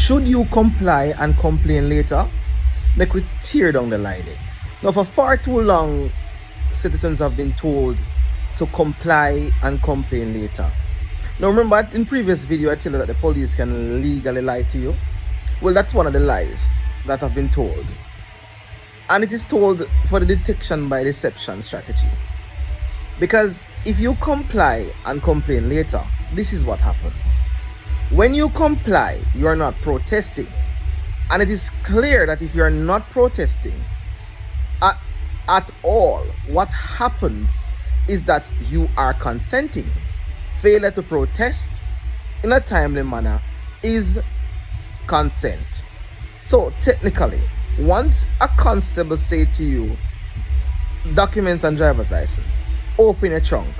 Should you comply and complain later? Make we tear down the lie there. Now, for far too long, citizens have been told to comply and complain later. Now, remember in previous video I tell you that the police can legally lie to you. Well, that's one of the lies that have been told. And it is told for the detection by deception strategy. Because if you comply and complain later, this is what happens. When you comply, you are not protesting. And it is clear that if you are not protesting at all, what happens is that you are consenting. Failure to protest in a timely manner is consent. So technically, once a constable say to you, documents and driver's license, open a trunk,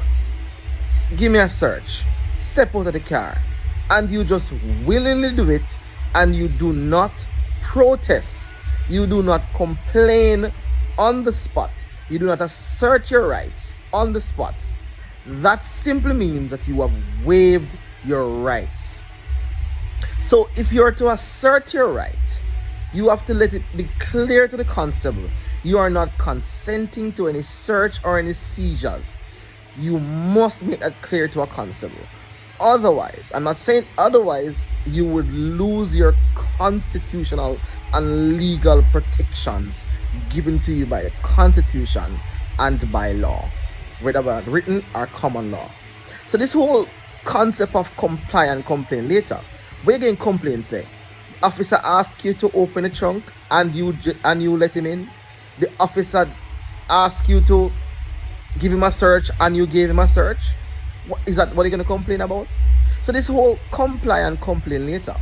give me a search, step out of the car, and you just willingly do it, and you do not protest, you do not complain on the spot, you do not assert your rights on the spot, that simply means that you have waived your rights. So if you are to assert your right, you have to let it be clear to the constable you are not consenting to any search or any seizures. You must make that clear to a constable. Otherwise, I'm not saying otherwise, you would lose your constitutional and legal protections given to you by the Constitution and by law, whether written or common law. So this whole concept of comply and complain later, where again complain say, officer asks you to open a trunk and you let him in. The officer asks you to give him a search and you gave him a search. Is that what you're going to complain about? So this whole comply and complain later,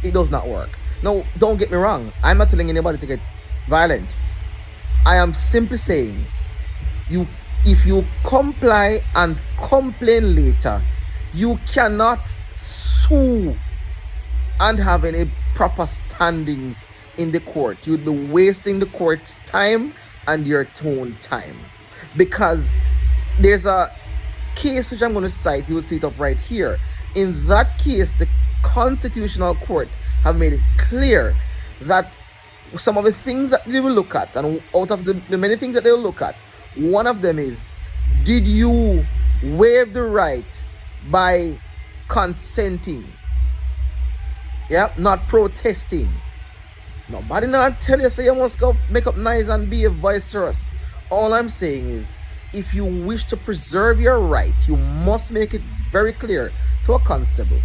it does not work. Now, don't get me wrong. I'm not telling anybody to get violent. I am simply saying, if you comply and complain later, you cannot sue and have any proper standings in the court. You'd be wasting the court's time and your own time. Because there's a case which I'm going to cite, you will see it up right here. In that case, the Constitutional Court have made it clear that some of the things that they will look at, and out of the many things that they will look at, one of them is, did you waive the right by consenting? Yeah, not protesting. Nobody not tell you say you must go make up nice and be a boisterous. All I'm saying is, if you wish to preserve your right, you must make it very clear to a constable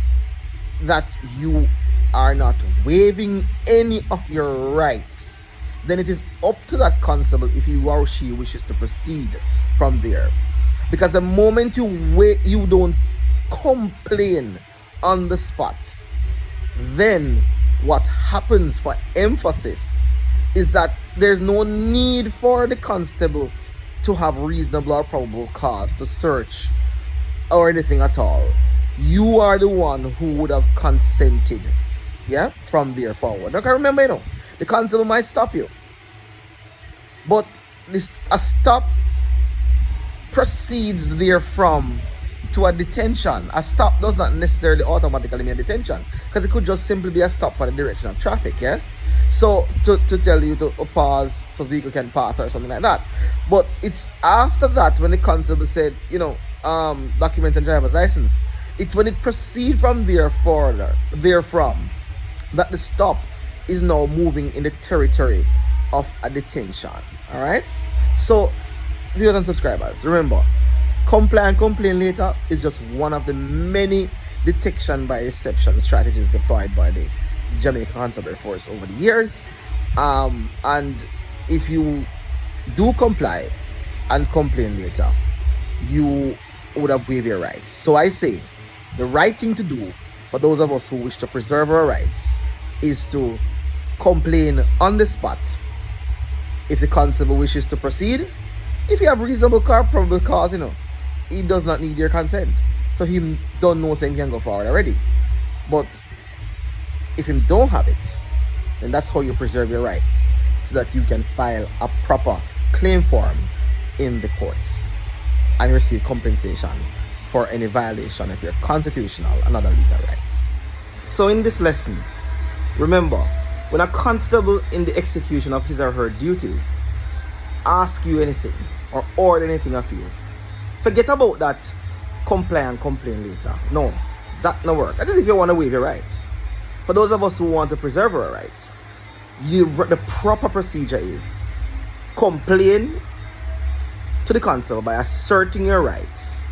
that you are not waiving any of your rights. Then it is up to that constable if he or she wishes to proceed from there. Because the moment you don't complain on the spot, then what happens, for emphasis, is that there's no need for the constable to have reasonable or probable cause to search or anything at all. You are the one who would have consented, yeah, from there forward. Okay, remember, the constable might stop you, but a stop proceeds therefrom to a detention. A stop does not necessarily automatically mean a detention, because it could just simply be a stop for the direction of traffic, yes? So to tell you to pause so vehicle can pass or something like that. But it's after that, when the constable said, documents and driver's license, it's when it proceeds from therefrom that the stop is now moving in the territory of a detention. All right? So viewers and subscribers, remember, comply and complain later is just one of the many detection by deception strategies deployed by the Jamaica Constable Force over the years. And if you do comply and complain later, you would have waived your rights. So I say, the right thing to do for those of us who wish to preserve our rights is to complain on the spot. If the constable wishes to proceed, if you have reasonable probable cause, he does not need your consent. So he don't know saying he can go forward already. But if him don't have it, then that's how you preserve your rights, so that you can file a proper claim form in the courts and receive compensation for any violation of your constitutional and other legal rights. So in this lesson, Remember, when a constable in the execution of his or her duties ask you anything or order anything of you, forget about that comply and complain later. No, that no work. That is if you want to waive your rights. For those of us who want to preserve our rights, the proper procedure is complain to the constable by asserting your rights,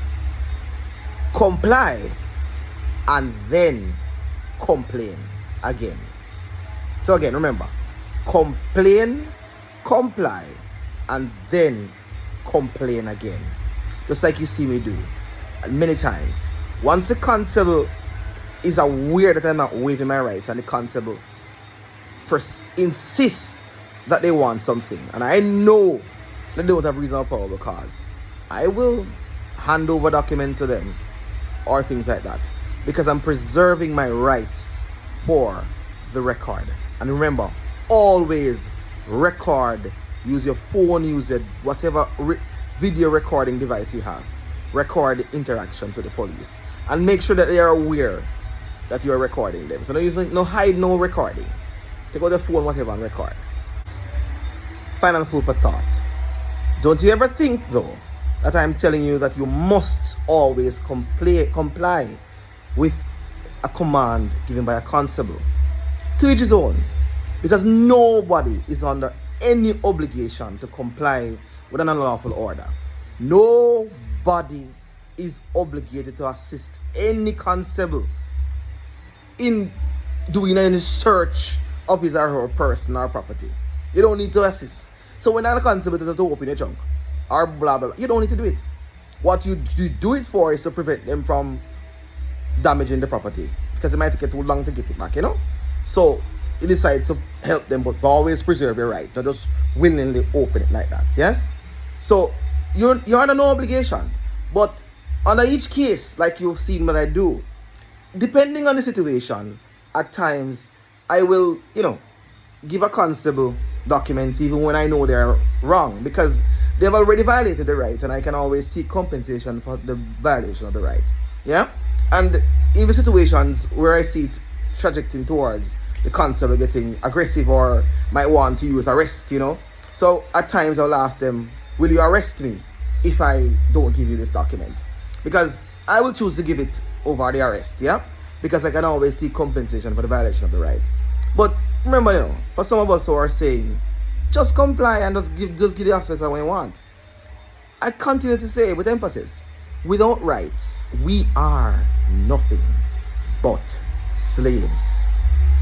comply, and then complain again. So again, remember, complain, comply, and then complain again. Just like you see me do many times. Once the constable is aware that I'm not waiving my rights and the constable insists that they want something, and I know that they don't have reasonable probable cause, I will hand over documents to them or things like that, because I'm preserving my rights for the record. And remember, always record. Use your phone, use your whatever video recording device you have. Record interactions with the police and make sure that they are aware that you are recording them. So no hide, no recording. Take out the phone, whatever, and record. Final food for thought. Don't you ever think though that I'm telling you that you must always comply with a command given by a constable. To each his own, because nobody is under any obligation to comply with an unlawful order. Nobody is obligated to assist any constable in doing any search of his or her person or property. You don't need to assist. So when a constable tells you to open your trunk or blah blah, you don't need to do it. What you do it for is to prevent them from damaging the property, because it might take too long to get it back, So you decide to help them, but always preserve your right. Not just willingly open it like that. Yes? So you're under no obligation. But under each case, like you've seen what I do, depending on the situation, at times I will, give a constable documents even when I know they're wrong, because they've already violated the right, and I can always seek compensation for the violation of the right. Yeah? And in the situations where I see it trajecting towards the constable getting aggressive or might want to use arrest, So at times I'll ask them, will you arrest me if I don't give you this document? Because I will choose to give it over the arrest, yeah? Because I can always seek compensation for the violation of the right. But remember, for some of us who are saying, just comply and just give the officer what you want, I continue to say with emphasis, without rights, we are nothing but slaves.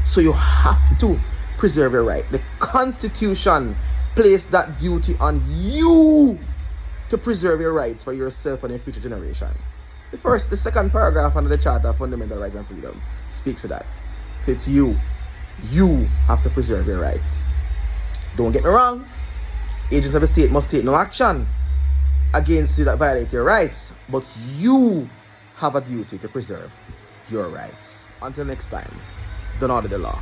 So you have to preserve your right. The Constitution placed that duty on you to preserve your rights for yourself and your future generation. The second paragraph under the Charter of Fundamental Rights and Freedom speaks to that. So it's you. You have to preserve your rights. Don't get me wrong. Agents of the state must take no action against you that violate your rights, but you have a duty to preserve your rights. Until next time, don't order the law.